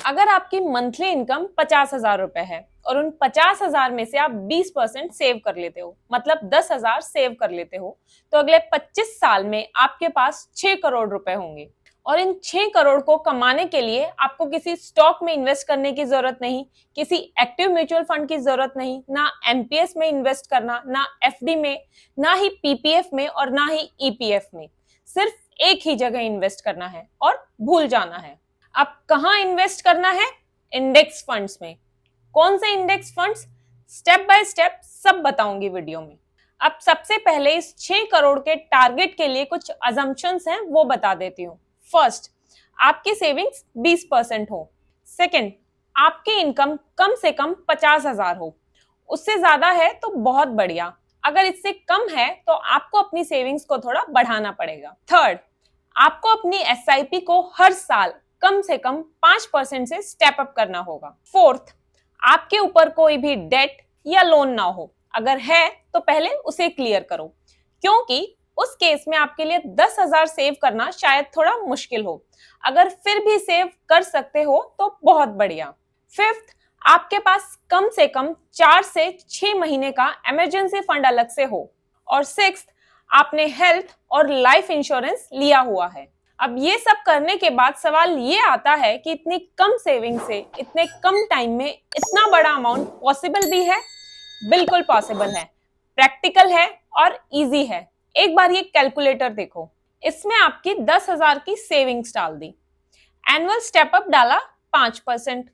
अगर आपकी monthly income 50,000 रुपए है और उन 50,000 में से आप 20% सेव कर लेते हो, मतलब 10,000 सेव कर लेते हो, तो अगले 25 साल में आपके पास 6 करोड़ रुपए होंगे। और इन 6 करोड़ को कमाने के लिए आपको किसी स्टॉक में इन्वेस्ट करने की जरूरत नहीं, किसी एक्टिव म्यूचुअल फंड की जरूरत नहीं, ना एमपीएस में इन्वेस्ट करना, ना एफडी में, ना ही पीपीएफ में और ना ही ईपीएफ में। सिर्फ एक ही जगह इन्वेस्ट करना है और भूल जाना है। अब कहां इन्वेस्ट करना है? इंडेक्स फंड्स में। कौन से index funds? Step by step सब बताऊंगी वीडियो में। अब सबसे पहले इस 6 करोड़ के टारगेट के लिए कुछ अजम्पशंस हैं, वो बता देती हूँ। फर्स्ट, आपकी सेविंग्स 20% हो। सेकंड, आपकी इनकम कम से कम 50,000 हो। उससे ज्यादा है तो बहुत बढ़िया, अगर इससे कम है तो आपको अपनी सेविंग्स को थोड़ा बढ़ाना पड़ेगा। थर्ड, आपको अपनी एसआईपी को हर साल कम से कम 5% से स्टेप अप करना होगा। फोर्थ, आपके ऊपर कोई भी डेट या लोन ना हो, अगर है तो पहले उसे क्लियर करो, क्योंकि उस केस में आपके लिए 10,000 सेव करना शायद थोड़ा मुश्किल हो। अगर फिर भी सेव कर सकते हो तो बहुत बढ़िया। फिफ्थ, आपके पास कम से कम 4 से 6 महीने का इमरजेंसी फंड अलग से हो। और सिक्स्थ, आपने हेल्थ और लाइफ इंश्योरेंस लिया हुआ है। अब ये सब करने के बाद सवाल ये आता है कि इतनी कम सेविंग से इतने कम टाइम में इतना बड़ा अमाउंट पॉसिबल भी है? बिल्कुल पॉसिबल है, प्रैक्टिकल है और इजी है। एक बार ये कैलकुलेटर देखो, इसमें आपकी 10,000 की सेविंग्स डाल दी, एनुअल स्टेप अप डाला 5%,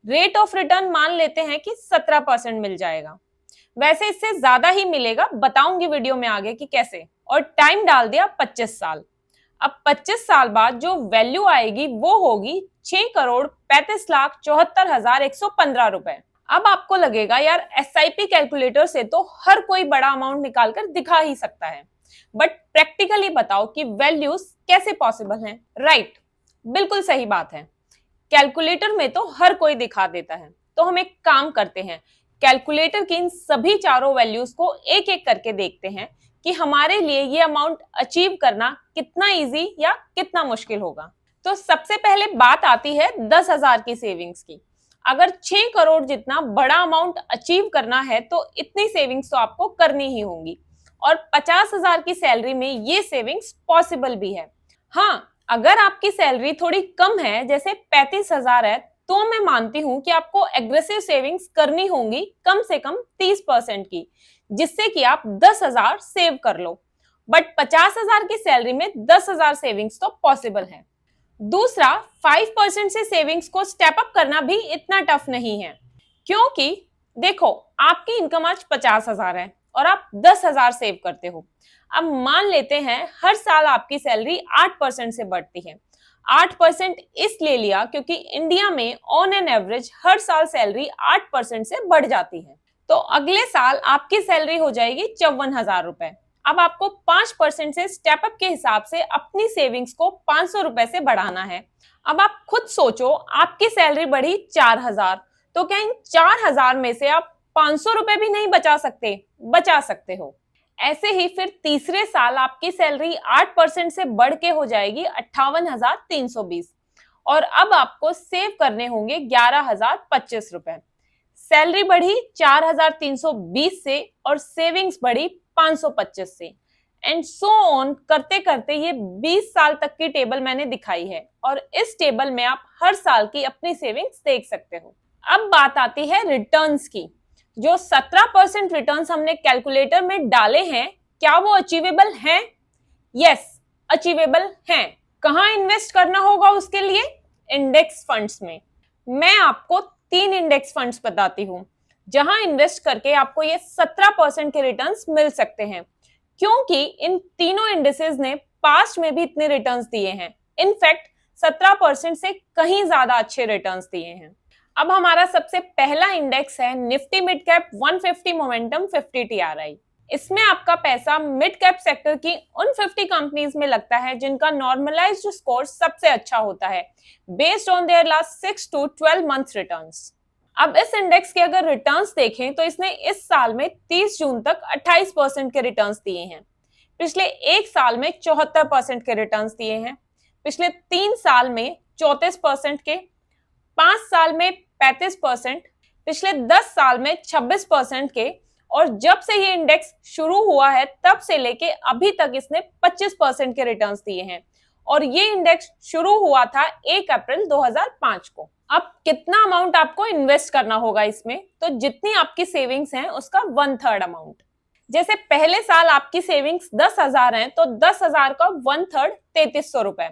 रेट ऑफ रिटर्न मान लेते हैं कि 17% मिल जाएगा। वैसे इससे ज्यादा ही मिलेगा, बताऊंगी वीडियो में आगे कि कैसे। और टाइम डाल दिया 25 साल। अब 25 साल बाद जो वैल्यू आएगी वो होगी 6,35,74,115 रुपए। अब आपको लगेगा यार एसआईपी कैलकुलेटर से तो हर कोई बड़ा अमाउंट निकालकर दिखा ही सकता है, बट प्रैक्टिकली बताओ कि वैल्यूज कैसे पॉसिबल हैं? राइट, बिल्कुल सही बात है। कैलकुलेटर में तो हर कोई दिखा देता है, तो हम एक काम करते हैं, कैलकुलेटर की इन सभी चारों वैल्यूज को एक एक करके देखते हैं कि हमारे लिए ये अमाउंट अचीव करना कितना इजी या कितना मुश्किल होगा। तो सबसे पहले बात आती है 10,000 की सेविंग्स की। अगर 6 करोड़ जितना बड़ा अमाउंट अचीव करना है तो इतनी सेविंग्स तो आपको करनी ही होंगी, और 50,000 की सैलरी में ये सेविंग्स पॉसिबल भी है। हाँ, अगर आपकी सैलरी थोड़ी कम है, जैसे 35,000 है, तो मैं मानती हूं कि आपको एग्रेसिव सेविंग्स करनी होंगी कम से कम 30% की, जिससे कि आप 10,000 सेव कर लो। बट 50,000 की सैलरी में 10,000 सेविंग्स तो पॉसिबल है। दूसरा, 5% से सेविंग्स को स्टेप अप करना भी इतना टफ नहीं है, क्योंकि देखो आपकी इनकम आज 50,000 है और आप 10,000 सेव करते हो। अब मान लेते हैं हर साल आपकी सैलरी 8% से बढ़ती है। 8% इसलिए लिया क्योंकि इंडिया में ऑन एन एवरेज हर साल सैलरी 8% से बढ़ जाती है। तो अगले साल आपकी सैलरी हो जाएगी 54,000 रुपए। अब आपको 5% से स्टेप अप के हिसाब से अपनी सेविंग्स को 500 रुपए से बढ़ाना है। अब आप खुद सोचो, आपकी सैलरी बढ़ी 4,000, तो क्या इन 4,000 में से आप 500 रुपए भी नहीं बचा सकते? बचा सकते हो। ऐसे ही फिर तीसरे साल आपकी सैलरी 8% से बढ़ के हो जाएगी 58,320, और अब आपको सेव करने होंगे 11,025 रुपए। सैलरी बढ़ी 4,320 से और सेविंग्स बढ़ी 525 से, एंड सो ऑन करते करते ये 20 साल तक की टेबल मैंने दिखाई है, और इस टेबल में आप हर साल की अपनी सेविंग्स देख सकते हो। अब बात आती है रिटर्न्स की। जो 17% रिटर्न्स हमने कैलकुलेटर में डाले हैं, क्या वो अचीवेबल हैं? यस, अचीवेबल हैं। कहां इन्वेस्ट करना होगा उसके लिए? इंडेक्स फंड्स में। मैं आपको 3 इंडेक्स फंड्स बताती हूं जहां इन्वेस्ट करके आपको ये 17% के रिटर्न्स मिल सकते हैं, क्योंकि इन तीनों इंडेसेस ने पास्ट में भी इतने रिटर्न्स दिए हैं। इनफैक्ट 17% से कहीं ज्यादा अच्छे रिटर्न्स दिए हैं। अब हमारा सबसे पहला इंडेक्स है Nifty mid cap 150 momentum 50 TRI. इसमें आपका पैसा मिड कैप सेक्टर की उन 50 कंपनीज में लगता है जिनका नॉर्मलाइज्ड स्कोर सबसे अच्छा होता है, based on their last 6 to 12 months returns. अब इस इंडेक्स के अगर रिटर्न्स देखें तो इसने इस साल में 30 जून तक 28% के रिटर्न्स दिए हैं, पिछले एक साल में 74% के रिटर्न्स दिए हैं, पिछले 3 साल में 34% के, 5 साल में 35%, पिछले 10 साल में 26% के, और जब से ये इंडेक्स शुरू हुआ है तब से लेके अभी तक इसने 25% के रिटर्न्स दिए हैं। और ये इंडेक्स शुरू हुआ था 1 अप्रैल 2005 को। अब कितना अमाउंट आपको इन्वेस्ट करना होगा इसमें, तो जितनी आपकी सेविंग्स हैं उसका 1/3 अमाउंट। जैसे पहले साल आपकी सेविंग्स 10,000 हैं तो 10,000 का 1/3 3300 रुपए।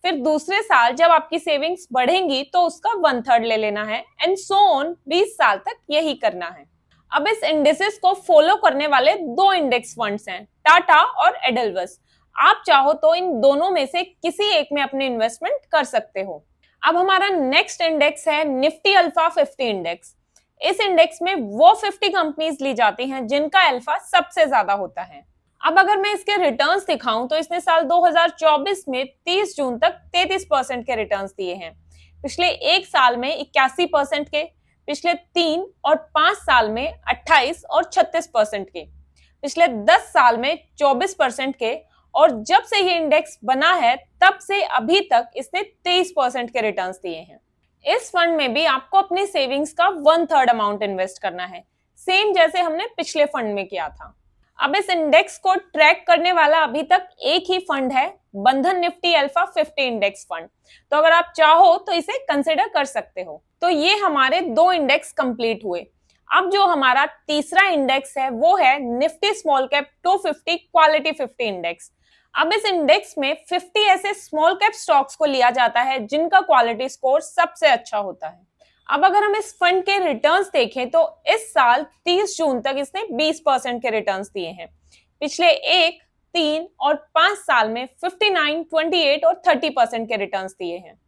फिर दूसरे साल जब आपकी सेविंग्स बढ़ेंगी तो उसका 1/3 ले लेना है, एंड सो ऑन 20 साल तक यही करना है। अब इस इंडेक्सेस को फॉलो करने वाले 2 इंडेक्स फंड्स हैं, टाटा और एडेलवेस। आप चाहो तो इन दोनों में से किसी एक में अपने इन्वेस्टमेंट कर सकते हो। अब हमारा नेक्स्ट इंडेक्स है निफ्टी अल्फा 50 इंडेक्स। इस इंडेक्स में वो 50 कंपनीज ली जाती हैं जिनका अल्फा सबसे ज्यादा होता है। अब अगर मैं इसके रिटर्न्स दिखाऊं तो इसने साल 2024 में 30 जून तक 33% के रिटर्न्स दिए हैं। पिछले 1 साल में 81% के, पिछले 3 और 5 साल में 28 और 36% के, पिछले 10 साल में 24% के, और जब से ये इंडेक्स बना है तब से अभी तक इसने 23% के रिटर्न्स दिए हैं। इस फंड में भी आपको अपनी सेविंग्स का 1/3 अमाउंट इन्वेस्ट करना है, सेम जैसे हमने पिछले फंड में किया था। अब इस इंडेक्स को ट्रैक करने वाला अभी तक एक ही फंड है, बंधन निफ्टी अल्फा 50 इंडेक्स फंड। तो अगर आप चाहो तो इसे कंसिडर कर सकते हो। तो ये हमारे 2 इंडेक्स कंप्लीट हुए। अब जो हमारा तीसरा इंडेक्स है वो है Nifty small cap 250 quality 50 index. अब इस इंडेक्स में 50 ऐसे स्मॉल कैप स्टॉक्स को लिया जाता है जिनका क्वालिटी स्कोर सबसे अच्छा होता है। अब अगर हम इस फंड के रिटर्न्स देखें तो इस साल 30 जून तक इसने 20% के रिटर्न्स दिए हैं। पिछले 1, 3 और 5 साल में 59, 28 और 30% के रिटर्न्स दिए हैं।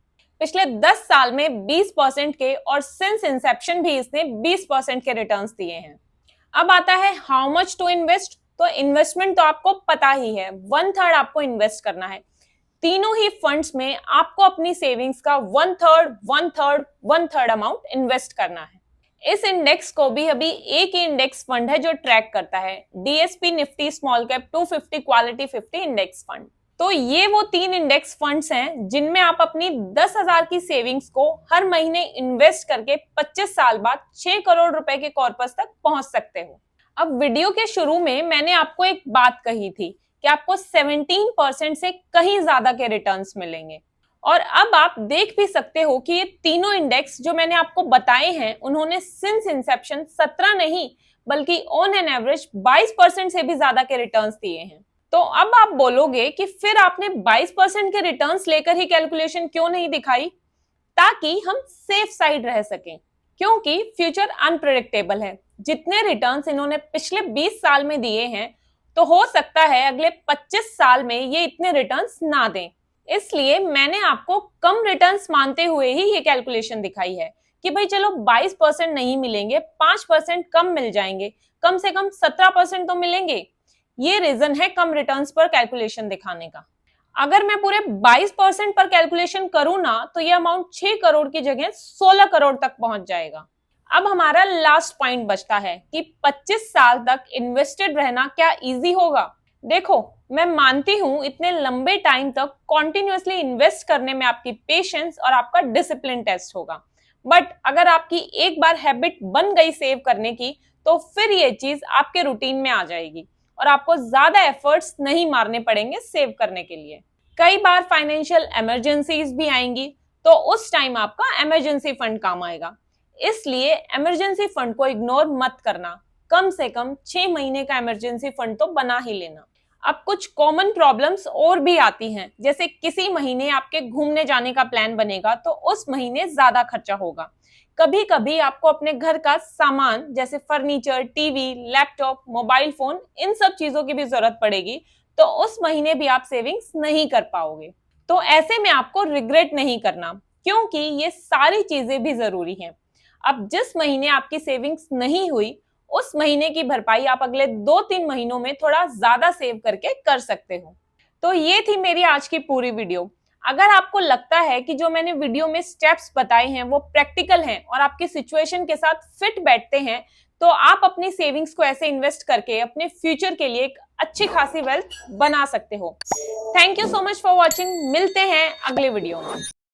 पिछले 10 साल में 20% के, और सिंस इंसेप्शन भी इसने 20% के रिटर्न्स दिए हैं। अब आता है हाउ मच टू इन्वेस्ट। तो इन्वेस्टमेंट तो आपको पता ही है, 1/3 आपको इन्वेस्ट करना है। तीनों ही फंड्स में आपको अपनी सेविंग्स का 1/3, 1/3, 1/3 अमाउंट इन्वेस्ट करना है। इस इंडेक्स को भी अभी एक ही इंडेक्स फंड है जो ट्रैक करता है, DSP Nifty small cap 250 quality 50 index fund. तो ये वो 3 इंडेक्स फंड्स हैं जिनमें आप अपनी 10,000 की सेविंग्स को हर महीने इन्वेस्ट करके 25 साल बाद 6 करोड़ रुपए के कॉर्पस तक पहुंच सकते हो। अब वीडियो के शुरू में मैंने आपको एक बात कही थी कि आपको 17% से कहीं ज्यादा के रिटर्न्स मिलेंगे, और अब आप देख भी सकते हो कि ये तीनों इंडेक्स जो मैंने आपको बताए हैं उन्होंने सिंस इंसेप्शन 17 नहीं बल्कि ऑन एन एवरेज 22% से भी ज्यादा के रिटर्न्स दिए हैं। तो अब आप बोलोगे कि फिर आपने 22% के रिटर्न्स लेकर ही कैलकुलेशन क्यों नहीं दिखाई, ताकि हम सेफ साइड रह सकें, क्योंकि फ्यूचर अनप्रेडिक्टेबल है। जितने रिटर्न्स इन्होंने पिछले 20 साल में दिए हैं तो हो सकता है अगले 25 साल में ये इतने रिटर्न्स ना दें। इसलिए मैंने आपको कम रिटर्न्स मानते हुए ही ये कैलकुलेशन दिखाई है कि भाई चलो 22% नहीं मिलेंगे, 5% कम मिल जाएंगे, कम से कम 17% तो मिलेंगे। ये रीजन है कम रिटर्न्स पर कैलकुलेशन दिखाने का। अगर मैं पूरे 22% पर कैलकुलेशन करूं ना तो ये अमाउंट 6 करोड़ की जगह 16 करोड़ तक पहुंच जाएगा। अब हमारा लास्ट पॉइंट बचता है कि 25 साल तक इन्वेस्टेड रहना क्या इजी होगा। देखो, मैं मानती हूं इतने लंबे टाइम तक कॉन्टिन्यूअसली इन्वेस्ट करने में आपकी पेशेंस और आपका डिसिप्लिन टेस्ट होगा, बट अगर आपकी एक बार हैबिट बन गई सेव करने की तो फिर ये चीज आपके रूटीन में आ जाएगी और आपको ज्यादा एफर्ट्स नहीं मारने पड़ेंगे सेव करने के लिए। कई बार फाइनेंशियल इमरजेंसीज भी आएंगी तो उस टाइम आपका इमरजेंसी फंड काम आएगा। इसलिए इमरजेंसी फंड को इग्नोर मत करना, कम से कम 6 महीने का इमरजेंसी फंड तो बना ही लेना। अब कुछ कॉमन प्रॉब्लम्स और भी आती हैं, जैसे किसी महीने आपके घूमने जाने का प्लान बनेगा तो उस महीने ज्यादा खर्चा होगा। कभी कभी आपको अपने घर का सामान जैसे furniture, TV, laptop, mobile phone, इन सब चीजों की भी जरूरत पड़ेगी, तो उस महीने भी आप सेविंग्स नहीं कर पाओगे। तो ऐसे में आपको रिग्रेट नहीं करना, क्योंकि ये सारी चीजें भी जरूरी हैं। अब जिस महीने आपकी सेविंग्स नहीं हुई उस महीने की भरपाई आप अगले 2-3 महीनों में थोड़ा ज्यादा सेव करके कर सकते हो। तो ये थी मेरी आज की पूरी वीडियो। अगर आपको लगता है कि जो मैंने वीडियो में स्टेप्स बताए हैं वो प्रैक्टिकल हैं और आपकी सिचुएशन के साथ फिट बैठते हैं, तो आप अपनी सेविंग्स को ऐसे इन्वेस्ट करके अपने फ्यूचर के लिए एक अच्छी खासी वेल्थ बना सकते हो। Thank you so much for watching. मिलते हैं अगले वीडियो में।